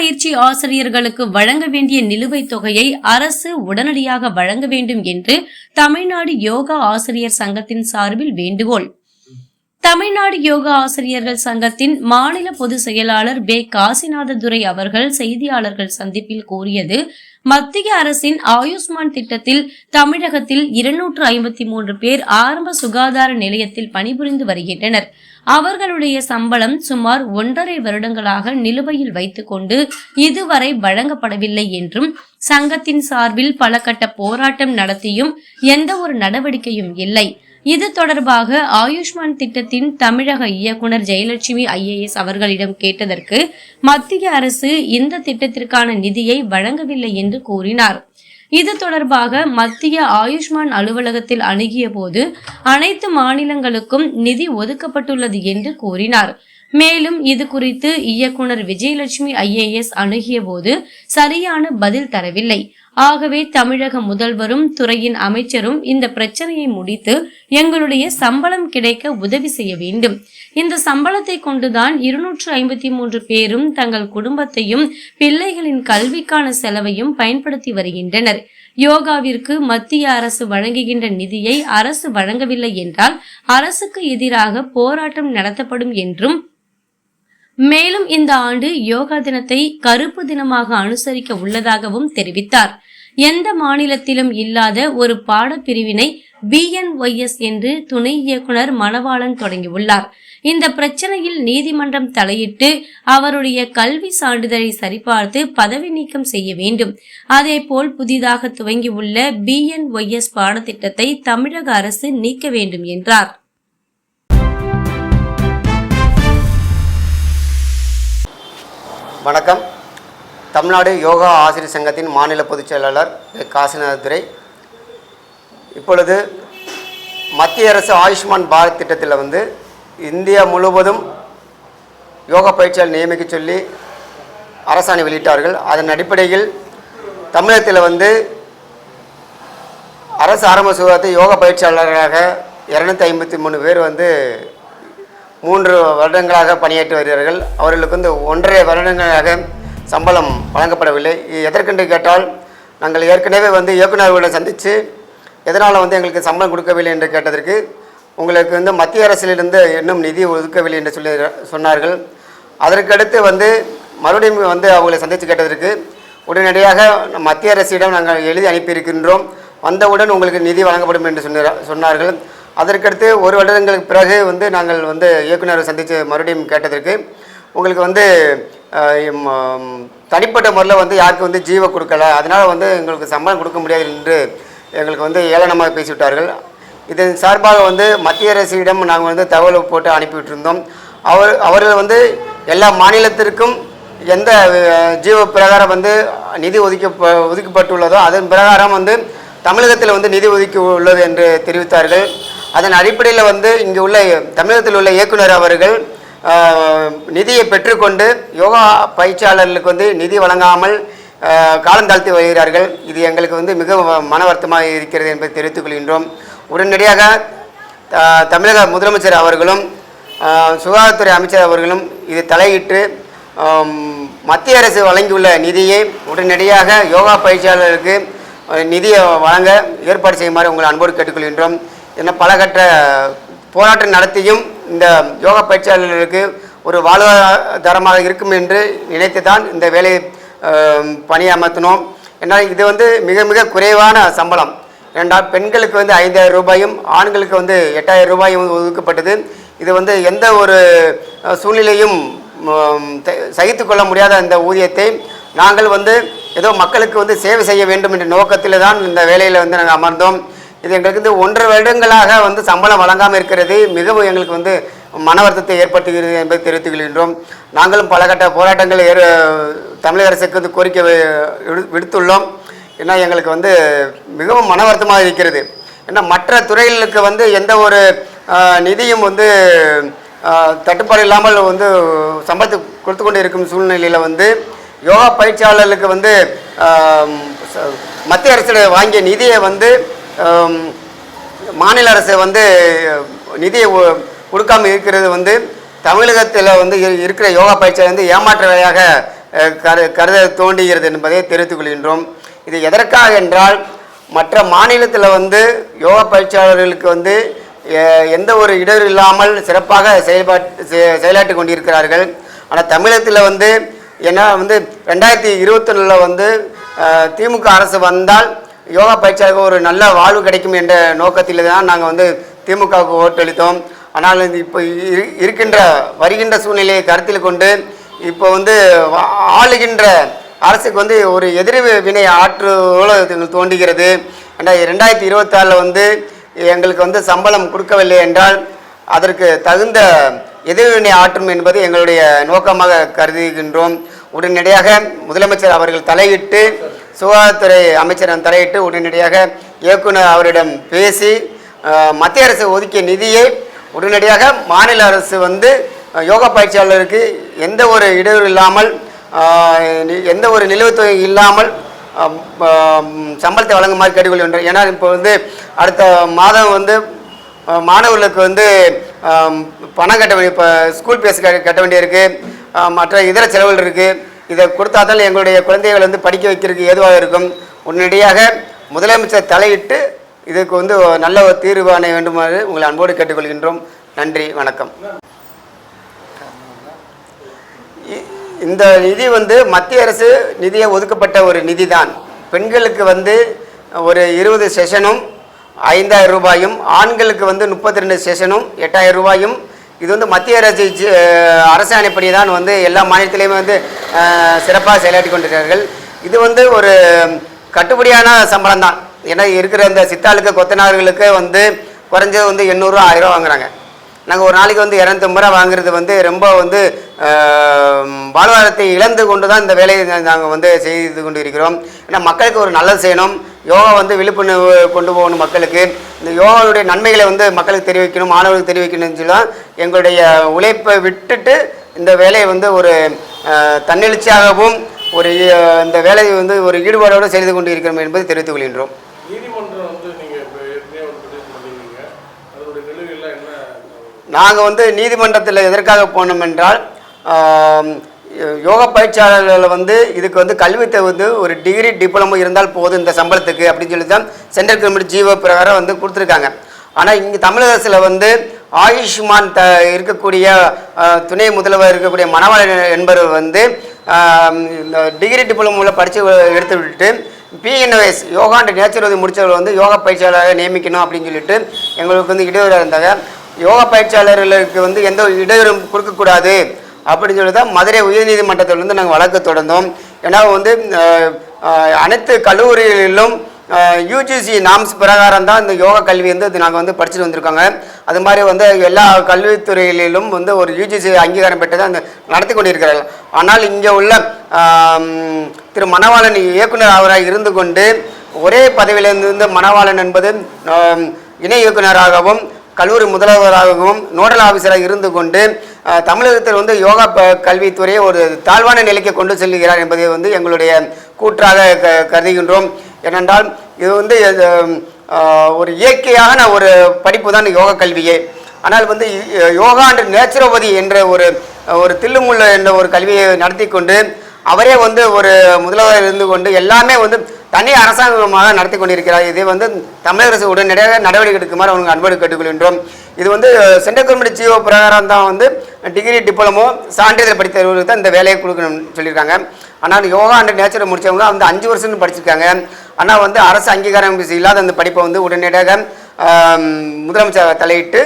பயிற்சி ஆசிரியர்களுக்கு வழங்க வேண்டிய நிலுவைத் தொகையை அரசு உடனடியாக வழங்க வேண்டும் என்று தமிழ்நாடு யோகா ஆசிரியர் சங்கத்தின் சார்பில் வேண்டுகோள். தமிழ்நாடு யோகா ஆசிரியர்கள் சங்கத்தின் மாநில பொதுச் செயலாளர் பே. காசிநாததுரை அவர்கள் செய்தியாளர்கள் சந்திப்பில் கூறியது, மத்திய அரசின் ஆயுஷ்மான் திட்டத்தில் தமிழகத்தில் 253 பேர் ஆரம்ப சுகாதார நிலையத்தில் பணிபுரிந்து வருகின்றனர். அவர்களுடைய சம்பளம் சுமார் 1.5 வருடங்களாக நிலுவையில் வைத்துக் கொண்டு இதுவரை வழங்கப்படவில்லை என்றும், சங்கத்தின் சார்பில் பல கட்ட போராட்டம் நடத்தியும் எந்த ஒரு நடவடிக்கையும் இல்லை. இது தொடர்பாக ஆயுஷ்மான் திட்டத்தின் தமிழக இயக்குனர் ஜெயலட்சுமி IAS அவர்களிடம் கேட்டதற்கு மத்திய அரசு இந்த திட்டத்திற்கான நிதியை வழங்கவில்லை என்று கூறினார். இது தொடர்பாக மத்திய ஆயுஷ்மான் அலுவலகத்தில் அணுகிய போது அனைத்து மாநிலங்களுக்கும் நிதி ஒதுக்கப்பட்டுள்ளது என்று கூறினார். மேலும் இது குறித்து இயக்குனர் விஜயலட்சுமி IAS அணுகிய போது சரியான பதில் தரவில்லை. ஆகவே தமிழக முதல்வரும் துறையின் அமைச்சரும் இந்த பிரச்சனையை முடித்து எங்களுடைய சம்பளம் கிடைக்க உதவி செய்ய வேண்டும். இந்த சம்பளத்தை கொண்டுதான் 253 பேரும் தங்கள் குடும்பத்தையும் பிள்ளைகளின் கல்விக்கான செலவையும் பயன்படுத்தி வருகின்றனர். யோகாவிற்கு மத்திய அரசு வழங்குகின்ற நிதியை அரசு வழங்கவில்லை என்றால் அரசுக்கு எதிராக போராட்டம் நடத்தப்படும் என்றும், மேலும் இந்த ஆண்டு யோகா தினத்தை கருப்பு தினமாக அனுசரிக்க உள்ளதாகவும் தெரிவித்தார். எந்த மாநிலத்திலும் இல்லாத ஒரு பாடப்பிரிவினை BNYS என்று துணை இயக்குனர் மணவாளன் தொடங்கியுள்ளார். இந்த பிரச்சனையில் நீதிமன்றம் தலையிட்டு அவருடைய கல்வி சான்றிதழை சரிபார்த்து பதவி நீக்கம் செய்ய வேண்டும். அதேபோல் புதிதாக துவங்கியுள்ள BNYS பாடத்திட்டத்தை தமிழக அரசு நீக்க வேண்டும் என்றார். வணக்கம். தமிழ்நாடு யோகா ஆசிரியர் சங்கத்தின் மாநில பொதுச் செயலாளர் காசிநாததுரை. இப்பொழுது மத்திய அரசு ஆயுஷ்மான் பாரத் திட்டத்தில் இந்தியா முழுவதும் யோகா பயிற்சியாளர் நியமிக்க சொல்லி அரசாணை வெளியிட்டார்கள். அதன் அடிப்படையில் தமிழகத்தில் அரசு ஆரம்ப சுகாதாரத்தை யோகா பயிற்சியாளர்களாக 253 பேர் 3 வருடங்களாக பணியாற்றி வருகிறார்கள். அவர்களுக்கு 1.5 வருடங்களாக சம்பளம் வழங்கப்படவில்லை. எதற்கென்று கேட்டால், நாங்கள் ஏற்கனவே இயக்குநர்களிடம் சந்தித்து எதனால் எங்களுக்கு சம்பளம் கொடுக்கவில்லை என்று கேட்டதற்கு, உங்களுக்கு மத்திய அரசிலிருந்து இன்னும் நிதி ஒதுக்கவில்லை என்று சொன்னார்கள். அதற்கடுத்து மறுபடியும் அவங்களை சந்தித்து கேட்டதற்கு, உடனடியாக மத்திய அரசிடம் நாங்கள் எழுதி அனுப்பியிருக்கின்றோம், வந்தவுடன் உங்களுக்கு நிதி வழங்கப்படும் என்று சொன்னார்கள். அதற்கடுத்து 1 வருடங்களுக்கு பிறகு நாங்கள் இயக்குநரை சந்தித்து மறுபடியும் கேட்டதற்கு, உங்களுக்கு தனிப்பட்ட முறையில் யாருக்கு ஜீவ கொடுக்கல, அதனால் எங்களுக்கு சம்பளம் கொடுக்க முடியாது என்று எங்களுக்கு ஏளனமாக பேசிவிட்டார்கள். இதன் சார்பாக மத்திய அரசிடம் நாங்கள் தகவல் போட்டு அனுப்பிவிட்டிருந்தோம். அவர்கள் எல்லா மாநிலத்திற்கும் எந்த ஜீவ பிரகாரம் நிதி ஒதுக்கப்பட்டுள்ளதோ அதன் பிரகாரம் தமிழகத்தில் நிதி ஒதுக்கி உள்ளது என்று தெரிவித்தார்கள். அதன் அடிப்படையில் இங்கே உள்ள தமிழகத்தில் உள்ள இயக்குனர் அவர்கள் நிதியை பெற்றுக்கொண்டு யோகா பயிற்சியாளர்களுக்கு நிதி வழங்காமல் காலந்தாழ்த்தி வருகிறார்கள். இது எங்களுக்கு மிக மன வருத்தமாக இருக்கிறது என்பதை தெரிவித்துக் கொள்கின்றோம். உடனடியாக தமிழக முதலமைச்சர் அவர்களும் சுகாதாரத்துறை அமைச்சர் அவர்களும் இது தலையிட்டு மத்திய அரசு வழங்கியுள்ள நிதியை உடனடியாக யோகா பயிற்சியாளர்களுக்கு நிதியை வழங்க ஏற்பாடு செய்யுமாறு உங்களை அன்போடு கேட்டுக்கொள்கின்றோம். என்ன பல கட்ட போராட்டம் நடத்தியும் இந்த யோகா பயிற்சியாளர்களுக்கு ஒரு வாழ்வாதாரமாக இருக்கும் என்று நினைத்து தான் இந்த வேலையை பணி அமர்த்தினோம். ஏன்னால் இது மிக மிக குறைவான சம்பளம். ஏனென்றால் பெண்களுக்கு 5,000 ரூபாயும் ஆண்களுக்கு 8,000 ரூபாயும் ஒதுக்கப்பட்டது. இது எந்த ஒரு சூழ்நிலையும் சகித்து கொள்ள முடியாத இந்த ஊதியத்தை நாங்கள் ஏதோ மக்களுக்கு சேவை செய்ய வேண்டும் என்ற நோக்கத்தில் தான் இந்த வேலையில் நாங்கள் அமர்ந்தோம். இது எங்களுக்கு 1.5 வருடங்களாக சம்பளம் வழங்காமல் இருக்கிறது மிகவும் எங்களுக்கு மன வருத்தத்தை ஏற்படுத்துகிறது என்பதை தெரிவித்துக் கொள்கின்றோம். நாங்களும் பல கட்ட போராட்டங்கள் தமிழக அரசுக்கு கோரிக்கை விடுத்துள்ளோம். ஏன்னா எங்களுக்கு மிகவும் மன வருத்தமாக இருக்கிறது. ஏன்னா மற்ற துறைகளுக்கு எந்த ஒரு நிதியும் தட்டுப்பாடு இல்லாமல் சம்பளத்தை கொடுத்து கொண்டு இருக்கும் சூழ்நிலையில் யோகா பயிற்சியாளர்களுக்கு மத்திய அரசு வாங்கிய நிதியை மாநில அரசு நிதியை கொடுக்காமல் இருக்கிறது தமிழகத்தில் இருக்கிற யோகா பயிற்சியை ஏமாற்ற வேலையாக கருத தோன்றுகிறது என்பதை தெரிவித்துக் கொள்கின்றோம். இது எதற்காக என்றால், மற்ற மாநிலத்தில் வந்து யோகா பயிற்சியாளர்களுக்கு வந்து எந்த ஒரு இடையூறு இல்லாமல் சிறப்பாக செயலாற்றி கொண்டிருக்கிறார்கள். ஆனால் தமிழகத்தில் வந்து ஏன்னா வந்து 2021 வந்து திமுக அரசு வந்தால் யோகா பயிற்சியாளருக்கு ஒரு நல்ல வாழ்வு கிடைக்கும் என்ற நோக்கத்தில் தான் நாங்கள் வந்து திமுகவுக்கு ஓட்டளித்தோம். ஆனால் இப்போ இருக்கின்ற வருகின்ற சூழ்நிலையை கருத்தில் கொண்டு இப்போ வந்து ஆளுகின்ற அரசுக்கு வந்து ஒரு எதிர் வினை ஆற்றுவோல தோன்றுகிறது. 2024 வந்து எங்களுக்கு வந்து சம்பளம் கொடுக்கவில்லை என்றால் அதற்கு தகுந்த எதிர்வினை ஆற்றும் என்பது எங்களுடைய நோக்கமாக கருதுகின்றோம். உடனடியாக முதலமைச்சர் அவர்கள் தலையிட்டு, சுகாதாரத்துறை அமைச்சர் தலையிட்டு உடனடியாக இயக்குனர் அவரிடம் பேசி மத்திய அரசு ஒதுக்கிய நிதியை உடனடியாக மாநில அரசு வந்து யோகா பயிற்சியாளருக்கு எந்த ஒரு இடையூறு இல்லாமல் எந்த ஒரு நிலுவைத் தொகை இல்லாமல் சம்பளத்தை வழங்குமாறு கேட்டுக்கொள்கின்றோம். ஏன்னா இப்போ வந்து அடுத்த மாதம் வந்து மாணவர்களுக்கு வந்து பணம் கட்ட வேண்டிய, இப்போ ஸ்கூல் ஃபீஸ் கட்ட வேண்டியிருக்கு, மற்ற இதர செலவுகள் இருக்குது. இதை கொடுத்தா தான் எங்களுடைய குழந்தைகள் வந்து படிக்க வைக்கிறதுக்கு ஏதுவாக இருக்கும். உடனடியாக முதலமைச்சர் தலையிட்டு இதுக்கு வந்து நல்ல ஒரு தீர்வு காண வேண்டுமாறு உங்களை அன்போடு கேட்டுக்கொள்கின்றோம். நன்றி, வணக்கம். இந்த நிதி வந்து மத்திய அரசு நிதியை ஒதுக்கப்பட்ட ஒரு நிதி தான். பெண்களுக்கு வந்து ஒரு 20 செஷனும் 5000 ரூபாயும், ஆண்களுக்கு வந்து 32 செஷனும் 8000 ரூபாயும். இது வந்து மத்திய அரசாணைப்படி தான் வந்து எல்லா மாநிலத்திலையுமே வந்து சிறப்பாக செயலாற்றி கொண்டிருக்கிறார்கள். இது வந்து ஒரு கட்டுப்படியான சம்பளம் தான். ஏன்னா இருக்கிற இந்த சித்தாளுக்கு கொத்தனார்களுக்கு வந்து குறைஞ்சது வந்து 800 1000 வாங்குறாங்க. நாங்கள் ஒரு நாளைக்கு வந்து 250 ரூபா வாங்குறது வந்து ரொம்ப வந்து வாழ்வாதாரத்தை இழந்து கொண்டு தான் இந்த வேலையை நாங்கள் வந்து செய்து கொண்டு இருக்கிறோம். ஏன்னா மக்களுக்கு ஒரு நல்லது செய்யணும், யோகா வந்து விழிப்புணர்வு கொண்டு போகணும் மக்களுக்கு. இந்த யோகாவுடைய நன்மைகளை வந்து மக்களுக்கு தெரிவிக்கணும், மாணவர்களுக்கு தெரிவிக்கணும்னு சொல்லி தான் எங்களுடைய உழைப்பை விட்டுட்டு இந்த வேலையை வந்து ஒரு தன்னெழுச்சியாகவும் ஒரு இந்த வேலையை வந்து ஒரு ஈடுபாடோடு செய்து கொண்டு இருக்கிறோம் என்பதை தெரிவித்துக் கொள்கின்றோம். நாங்கள் வந்து நீதிமன்றத்தில் எதற்காக போனோம் என்றால், யோகா பயிற்சியாளர்கள் வந்து இதுக்கு வந்து கல்வித்தை வந்து ஒரு டிகிரி டிப்ளமோ இருந்தால் போதும் இந்த சம்பளத்துக்கு அப்படின்னு சொல்லி தான் சென்ட்ரல் கவர்மெண்ட் ஜீவோ பிரகாரம் வந்து கொடுத்துருக்காங்க. ஆனால் இங்கே தமிழக அரசில் வந்து ஆயுஷ்மான் இருக்கக்கூடிய துணை முதல்வர் இருக்கக்கூடிய மணவாளன் என்பவர் வந்து இந்த டிகிரி டிப்ளமோவில் படித்து எடுத்து விட்டுட்டு PNOS யோகா அண்ட் நேச்சுரோபதி முடித்தவர்கள் வந்து யோகா பயிற்சியாளராக நியமிக்கணும் அப்படின்னு சொல்லிட்டு எங்களுக்கு வந்து இடையூறாக இருந்தாங்க. யோகா பயிற்சியாளர்களுக்கு வந்து எந்த இடையூறும் கொடுக்கக்கூடாது அப்படின்னு சொல்லி தான் மதுரை உயர்நீதிமன்றத்தில் வந்து நாங்கள் வழக்கு தொடர்ந்தோம். ஏன்னா வந்து அனைத்து கல்லூரிகளிலும் UGC நாம்ஸ் பிரகாரம் தான் இந்த யோகா கல்வி வந்து நாங்கள் வந்து படிச்சுட்டு வந்திருக்காங்க. அது மாதிரி வந்து எல்லா கல்வித்துறைகளிலும் வந்து ஒரு UGC அங்கீகாரம் பெற்று தான் நடத்தி கொண்டிருக்கிறார்கள். ஆனால் இங்கே உள்ள திரு மணவாளன் இயக்குனர் அவராக இருந்து கொண்டு ஒரே பதவியிலிருந்து மணவாளன் என்பது இணை இயக்குநராகவும் கல்லூரி முதல்வராகவும் நோடல் ஆஃபீஸராக இருந்து கொண்டு தமிழகத்தில் வந்து யோகா கல்வித்துறையை ஒரு தாழ்வான நிலைக்கு கொண்டு செல்கிறார் என்பதை வந்து எங்களுடைய கூற்றாக கருதுகின்றோம். ஏனென்றால் இது வந்து ஒரு இயற்கையான ஒரு படிப்பு தான் யோகா கல்வியே. ஆனால் வந்து யோகா அண்ட் நேச்சுரோபதி என்ற ஒரு தில்லுமுள்ள என்ற ஒரு கல்வியை நடத்தி கொண்டு அவரே வந்து ஒரு முதல்வர் இருந்து கொண்டு எல்லாமே வந்து தனி அரசாங்கமாக நடத்தி கொண்டிருக்கிறார். இதை வந்து தமிழக அரசு உடனடியாக நடவடிக்கை எடுக்குமாறு அவங்க அன்போடு கேட்டுக்கொள்கின்றோம். இது வந்து சென்ட்ரல் கவர்மெண்ட் ஜிஓ பிரகாரம் தான் வந்து டிகிரி டிப்ளமோ சான்றிதழ் படித்தவர்களுக்கு தான் இந்த வேலையை கொடுக்கணும்னு சொல்லியிருக்காங்க. ஆனால் யோகா அண்ட் நேச்சுரல் முடித்தவங்க வந்து 5 வருஷம் படிச்சிருக்காங்க. ஆனால் வந்து அரசு அங்கீகாரம் இல்லாத அந்த படிப்பை வந்து உடனடியாக முதலமைச்சர் தலையிட்டு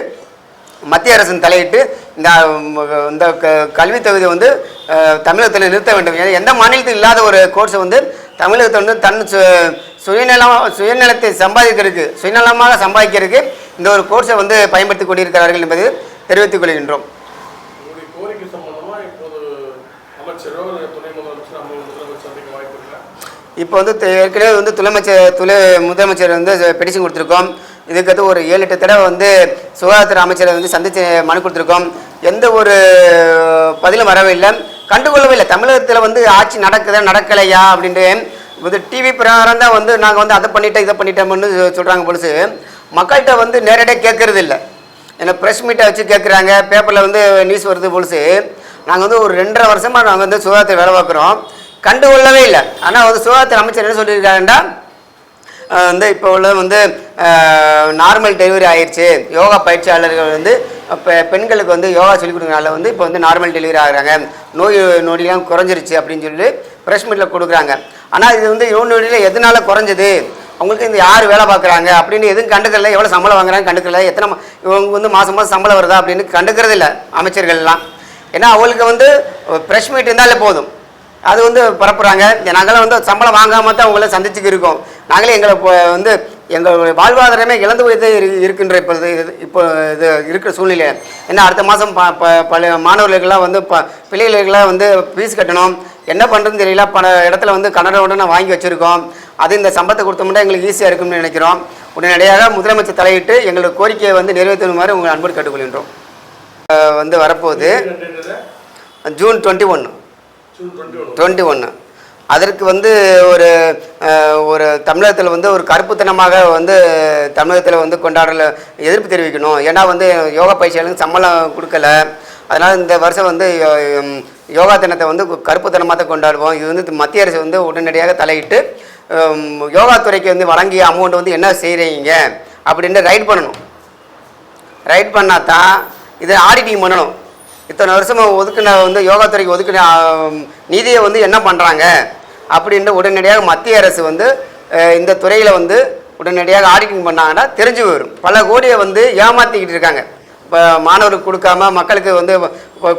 மத்திய அரசின் தலையிட்டு இந்த கல்வி தகுதியை வந்து தமிழகத்தில் நிறுத்த வேண்டும். ஏன்னா எந்த மாநிலத்தில் இல்லாத ஒரு கோர்ஸை வந்து தமிழகத்தை வந்து தன் சுயநலத்தை சுயநலமாக சம்பாதிக்கிறதுக்கு இந்த ஒரு கோர்ஸை வந்து பயன்படுத்தி கொண்டிருக்கிறார்கள் என்பதை தெரிவித்துக் கொள்கின்றோம். இப்போ வந்து ஏற்கனவே வந்து முதலமைச்சர் வந்து பெட்டிஷன் கொடுத்துருக்கோம். இதுக்கு ஒரு 7-8 தடவை வந்து சுகாதாரத்துறை அமைச்சரை வந்து சந்தித்து மனு கொடுத்துருக்கோம். எந்த ஒரு பதிலும் வரவே இல்லை, கண்டுகொள்ளவே இல்லை. தமிழகத்தில் வந்து ஆட்சி நடக்கலையா அப்படின்ட்டு வந்து டிவி பிரகாரம் தான் வந்து நாங்கள் வந்து அதை பண்ணிட்டோம் இதை பண்ணிட்டோம்னு சொல்கிறாங்க. பொழுது மக்கள்கிட்ட வந்து நேரடியாக கேட்கறது இல்லை. ஏன்னா ப்ரெஸ் மீட்டை வச்சு கேட்குறாங்க, பேப்பரில் வந்து நியூஸ் வருது பொழுது. நாங்கள் வந்து ஒரு 2.5 வருஷமாக நாங்கள் வந்து சுகாதாரத்தை வேலை பார்க்குறோம், கண்டுகொள்ளவே இல்லை. ஆனால் வந்து சுகாதார அமைச்சர் என்ன சொல்லியிருக்காருன்னா, வந்து இப்போ உள்ள வந்து நார்மல் டெலிவரி ஆயிடுச்சு, யோகா பயிற்சியாளர்கள் வந்து இப்போ பெண்களுக்கு வந்து யோகா சொல்லிக் கொடுக்குறனால வந்து இப்போ வந்து நார்மல் டெலிவரி ஆகுறாங்க, நோய் நொடியெலாம் குறைஞ்சிருச்சு அப்படின்னு சொல்லி ப்ரெஸ் மீட்டில் கொடுக்குறாங்க. ஆனால் இது வந்து நோய் நொடியில் எதனால குறைஞ்சது, அவங்களுக்கு இந்த யார் வேலை பார்க்குறாங்க அப்படின்னு எதுவும் கண்டுக்கல, எவ்வளோ சம்பளம் வாங்குறாங்க கண்டுக்கல, எத்தனை இவங்க வந்து மாதம் மாதம் சம்பளம் வருதா அப்படின்னு கண்டுக்கிறது இல்லை அமைச்சர்கள்லாம். ஏன்னா அவங்களுக்கு வந்து ப்ரெஸ் மீட் இருந்தாலே போதும், அது வந்து பரப்புகிறாங்க. நாங்களாம் வந்து சம்பளம் வாங்காமல் தான் அவங்கள சந்திச்சுக்கு இருக்கோம். நாங்களே எங்களை வந்து எங்கள் வாழ்வாதாரமே இழந்து போய்தே இருக்கின்ற இப்போ இது இருக்கிற சூழ்நிலை. ஏன்னா அடுத்த மாதம் பல மாணவர்களுக்கெல்லாம் வந்து பிள்ளைகளுக்கெல்லாம் வந்து ஃபீஸ் கட்டணும், என்ன பண்ணுறதுன்னு தெரியல. பல இடத்துல வந்து கடனோட வாங்கி வச்சுருக்கோம். அது இந்த சம்பளத்தை கொடுத்தோம்னா எங்களுக்கு ஈஸியாக இருக்கும்னு நினைக்கிறோம். உடனடியாக முதலமைச்சர் தலையிட்டு எங்களுக்கு கோரிக்கையை வந்து நிறைவேற்றுமாறு உங்கள் அன்போடு கேட்டுக்கொள்கின்றோம். வந்து வரப்போகுது ஜூன் 21. அதற்கு வந்து ஒரு தமிழகத்தில் வந்து ஒரு கருப்புத்தனமாக வந்து தமிழகத்தில் வந்து கொண்டாடல எதிர்ப்பு தெரிவிக்கணும். ஏன்னா வந்து யோகா பயிற்சியாளருக்கு சம்பளம் கொடுக்கல, அதனால் இந்த வருஷம் வந்து யோகா தினத்தை வந்து கருப்புத்தனமாக தான் கொண்டாடுவோம். இது வந்து மத்திய அரசு வந்து உடனடியாக தலையிட்டு யோகாத்துறைக்கு வந்து வழங்கிய அமௌண்ட் வந்து என்ன செய்கிறீங்க அப்படின்னு ரைட் பண்ணணும். ரைட் பண்ணால் தான் இதை ஆடிட்டிங் பண்ணணும். இத்தனை வருஷமாக ஒதுக்கின வந்து யோகாத்துறைக்கு ஒதுக்கின நிதியை வந்து என்ன பண்ணுறாங்க அப்படின்ற உடனடியாக மத்திய அரசு வந்து இந்த துறையில் வந்து உடனடியாக ஆடிட்டிங் பண்ணாங்கன்னா தெரிஞ்சு வரும். பல கோடியை வந்து ஏமாற்றிக்கிட்டு இருக்காங்க. இப்போ மாணவருக்கு கொடுக்காம, மக்களுக்கு வந்து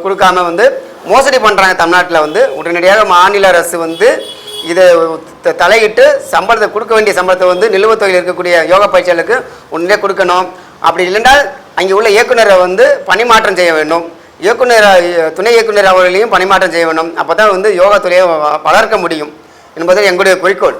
கொடுக்காம வந்து மோசடி பண்ணுறாங்க தமிழ்நாட்டில். வந்து உடனடியாக மாநில அரசு வந்து இதை தலையிட்டு சம்பளத்தை கொடுக்க வேண்டிய சம்பளத்தை வந்து நிலுவைத் தொகையில் இருக்கக்கூடிய யோகா பயிற்சியாளருக்கு உடனடியாக கொடுக்கணும். அப்படி இல்லைன்னா அங்கே உள்ள இயக்குநரை வந்து பணிமாற்றம் செய்ய வேண்டும். துணை இயக்குனர் அவர்களையும் பணிமாற்றம் செய்ய வேண்டும். அப்போ தான் வந்து யோகா துறையை வளர்க்க முடியும் என்பது எங்களுடைய குறிக்கோள்.